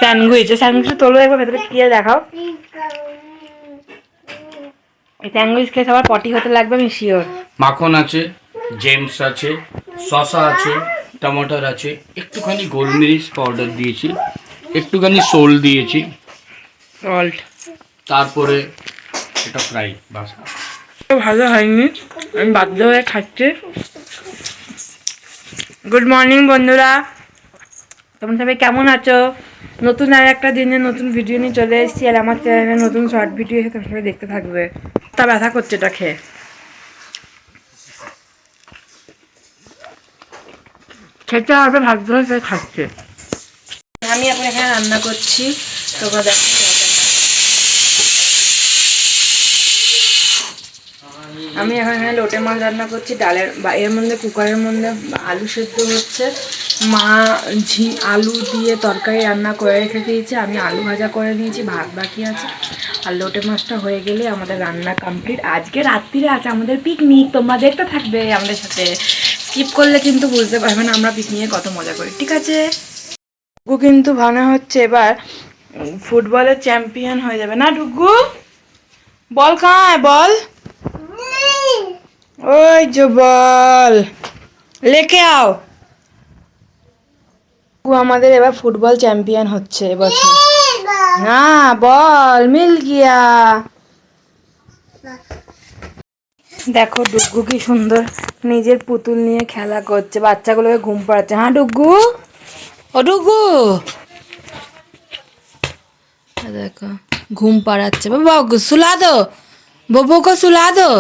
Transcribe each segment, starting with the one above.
Sandwich, স্যান্ডউইচটা তোলো একবার ভেতরে কি দেখাও। এই স্যান্ডউইচ খেয়ে সবার পটি হতে লাগবে আমি শিওর। মাখন আছে, জেমস আছে, শসা আছে, টমেটোর আছে, একটুখানি গোলমরিচ পাউডার দিয়েছি, একটুখানি সোল দিয়েছি, সল্ট। তারপরে এটা ফ্রাই। বাস, ভালো হয়নি, আমি বাধ্য হয়ে খাচ্ছি। গুড মর্নিং বন্ধুরা, তোমরা সবাই কেমন আছো? নতুন আর একটা দিনে নতুন ভিডিও নিয়ে চলে এসেছি, আর আমার চ্যানেলে নতুন শর্ট ভিডিও এসে তোমরা সবাই দেখতে থাকবে। তা ব্যথা করছে এটা খেয়ে। খেতে হবে ভাগ্য হয়ে খাচ্ছে। আমি এখন এখানে রান্না করছি, তোমরা দেখো। আমি এখন এখানে লোটে মাছ রান্না করছি ডালের এর মধ্যে, কুকারের মধ্যে আলু সেদ্ধ হচ্ছে। মা আলু দিয়ে তরকারি রান্না করে রেখে দিয়েছে, আমি আলু ভাজা করে নিয়েছি, ভাত বাকি আছে। আর লোটে মাছটা হয়ে গেলে আমাদের রান্না কমপ্লিট। আজকে রাত্রিরে আছে আমাদের পিকনিক, তোমরা দেখতে থাকবে আমাদের সাথে। স্কিপ করলে কিন্তু বুঝতে পারবে না আমরা পিকনিকে কত মজা করি, ঠিক আছে? ডুগু কিন্তু ভাবনা হচ্ছে এবার ফুটবলের চ্যাম্পিয়ন হয়ে যাবে না। ডুগু বল কায় বল, ওই যে বল লেকে আও। আমাদের এবার ফুটবল চ্যাম্পিয়ন হচ্ছে এবছর। না বল মিল গিয়া। দেখো ডুগু কি সুন্দর নিজের পুতুল নিয়ে খেলা করছে, বাচ্চাগুলোকে ঘুম পাড়াচ্ছে। হ্যাঁ ডুগু, ও ডুগু দেখো ঘুম পাড়াচ্ছে। বাবু সুলা দো, ববু কো সুলা দো।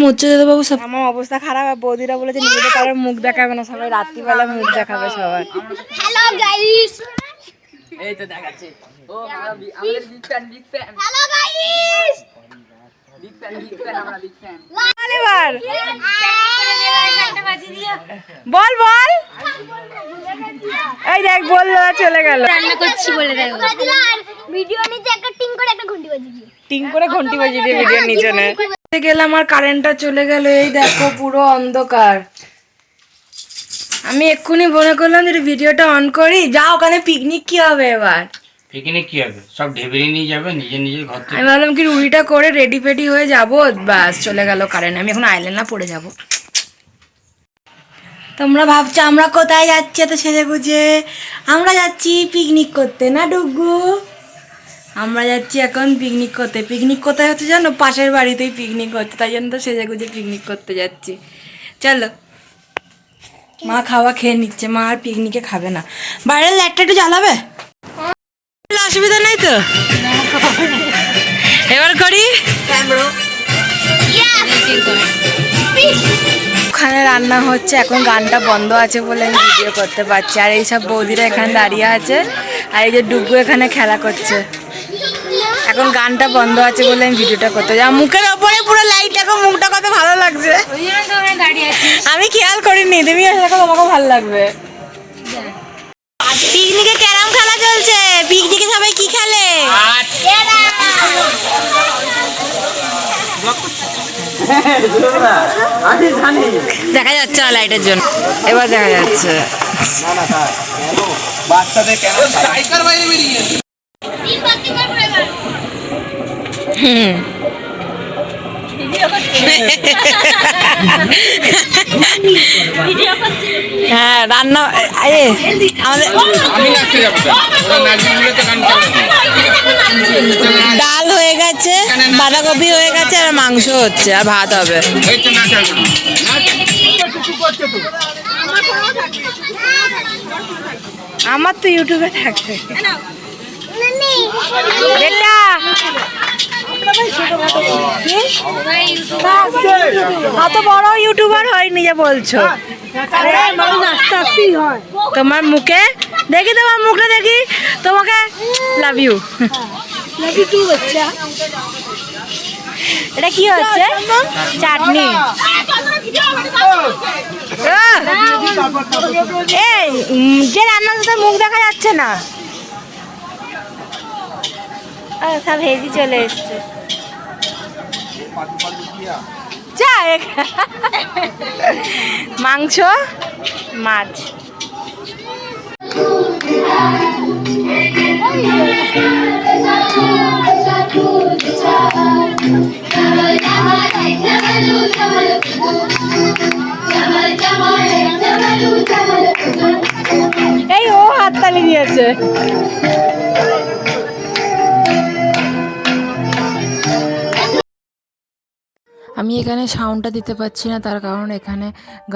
মুচ্ছে যেতে বাবু সব। আমার অবস্থা খারাপ, আর বৌদিরা বলেছে নিজেদের কারোর মুখ দেখাবে না, সবাই রাত্রিবেলা মুখ দেখাবে সবাই। হ্যালো গাইস, এই তো দেখাচ্ছে। ও আমাদের big fan, big fan. Hello guys, big fan, big fan, আমরা বিগ ফ্যান। এবার বল বল, এই দেখ বললো চলে গেল। রান্না করছি বলে দাও। ভিডিও নিচে একটা টিং করে একটা ঘন্টি বাজিয়ে দিও। টিং করে ঘন্টি বাজিয়ে দিয়ে ভিডিও নিচে নে। গেলাম আর কারেন্টটা চলে গেল, এই দেখো পুরো অন্ধকার। আমি এক্ষুনি মনে করলাম যে ভিডিওটা অন করি। যা, ওখানে পিকনিক কি হবে এবার? পিকনিক কি হবে, সব ঢেবরি নিয়ে যাবে নিজের নিজের ঘর থেকে। আমি ভাবলাম কি রুটিটা করে রেডি ফেডি হয়ে যাবো, বাস চলে গেল কারেন্ট। আমি এখন আইল্যান্ডে পড়ে যাব। তোমরা ভাবছো আমরা কোথায় যাচ্ছি তো সেজে গুজে? আমরা যাচ্ছি পিকনিক করতে না ডুগু? আমরা যাচ্ছি এখন পিকনিক করতে। পিকনিক কোথায় হচ্ছে জানো? পাশের বাড়িতেই পিকনিক হচ্ছে, তাই জন্য তো সেজে গুজে পিকনিক করতে যাচ্ছি। চলো, মা খাওয়া খেয়ে নিচ্ছে, মা আর পিকনিকে খাবে না। বাইরের লাইটটা একটু জ্বালাবে, অসুবিধা নেই তো? এবার করি। ওখানে রান্না হচ্ছে, এখন গানটা বন্ধ আছে বলে আমি ভিডিও করতে পারছি। আর এইসব বৌদিরা এখানে দাঁড়িয়ে আছে, আর এই যে ডুগু এখানে খেলা করছে। এখন গানটা বন্ধ আছে বলে আমি ভিডিওটা করতে যাই। মুখের ওপরে পুরো লাইট, দেখো মুখটা কত ভালো লাগছে। আমি খেয়াল করিনি, তুমি দেখো তোমাকে ভালো লাগবে। পিকনিকে ক্যারাম খেলা চলছে। পিকনিকে সবাই কি খেলে? দেখা যাচ্ছে না লাইটের জন্য, এবার দেখা যাচ্ছে। হ্যাঁ রান্না আমাদের ডাল হয়ে গেছে, বাঁধাকপি হয়ে গেছে, আর মাংস হচ্ছে, আর ভাত হবে। আমার তো ইউটিউবে থাকবে বেটা। অত বড় ইউটিউবার হয়নি যে বলছো। তোমার মুখে দেখি, তোমার মুখে দেখি, তোমাকে লাভ ইউ। এটা কি হচ্ছে? চাটনি। এই যে রান্না হচ্ছে মুখ দেখা যাচ্ছে না, সব হেজি চলে এসছে। যা মাংস মাছ। এই ও হাততালি দিয়েছে। আমি এখানে সাউন্ডটা দিতে পারছি না, তার কারণ এখানে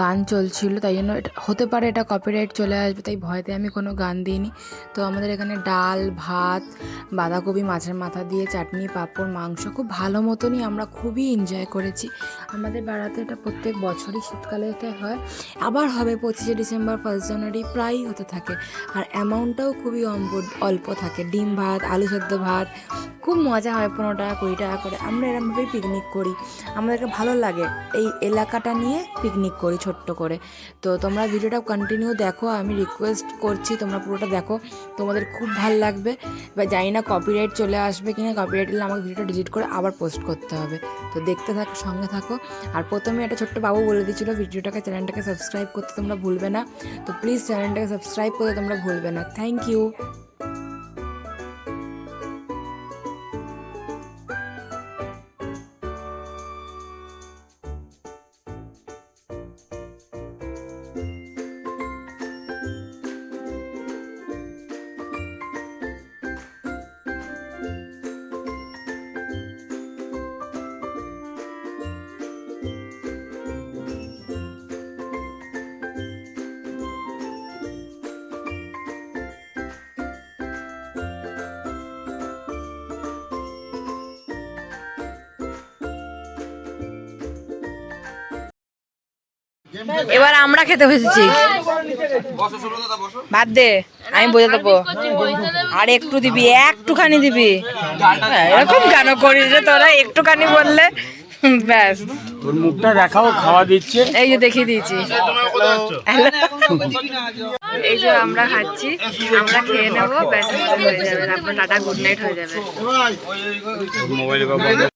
গান চলছিল, তাই জন্য এটা হতে পারে এটা কপিরাইট চলে আসবে, তাই ভয়তে আমি কোনো গান দিইনি। তো আমাদের এখানে ডাল, ভাত, বাঁধাকপি, মাছের মাথা দিয়ে চাটনি, পাঁপড়, মাংস খুব ভালো মতনই আমরা খুবই এনজয় করেছি। আমাদের বেড়াতে এটা প্রত্যেক বছরই শীতকালেতে হয়, আবার হবে 25শে ডিসেম্বর, 1 জানুয়ারি, প্রায়ই হতে থাকে। আর অ্যামাউন্টটাও খুবই অল্প থাকে। ডিম ভাত, আলু সেদ্ধ ভাত, খুব মজা হয়। 15 টাকা 20 টাকা করে আমরা এরকমভাবেই পিকনিক করি। আমাদেরকে ভালো লাগে এই এলাকাটা নিয়ে পিকনিক করি ছোট্ট করে। তো তোমরা ভিডিওটা কন্টিনিউ দেখো, আমি রিকোয়েস্ট করছি তোমরা পুরোটা দেখো, তোমাদের খুব ভালো লাগবে। এবার জানি না কপিরাইট চলে আসবে কিনা, কপিরাইট এলে আমাকে ভিডিওটা ডিলিট করে আবার পোস্ট করতে হবে। তো দেখতে থাকো, সঙ্গে থাকো। আর প্রথমে একটা ছোট্ট বাবু বলে দিয়েছিল ভিডিওটাকে, চ্যানেলটাকে সাবস্ক্রাইব করতে তোমরা ভুলবে না। তো প্লিজ চ্যানেলটাকে সাবস্ক্রাইব করতে তোমরা ভুলবে না। Thank you. এবার আমরা খেতে বসেছি। ভাত দে, আমি বোঝা দেবো। আর একটু দিবি, একটুখানি দিবি। এরকম কেন করিস রে তোরা? একটুখানি বললে ব্যাস। তোর মুখটা দেখাও, খাওয়া দিচ্ছে। এই যে দেখিয়ে দিয়েছি। এই যে আমরা খাচ্ছি, আমরা খেয়ে নেবো, ব্যাস হয়ে যাবে। তারপর টাটা, গুড নাইট হয়ে যাবে।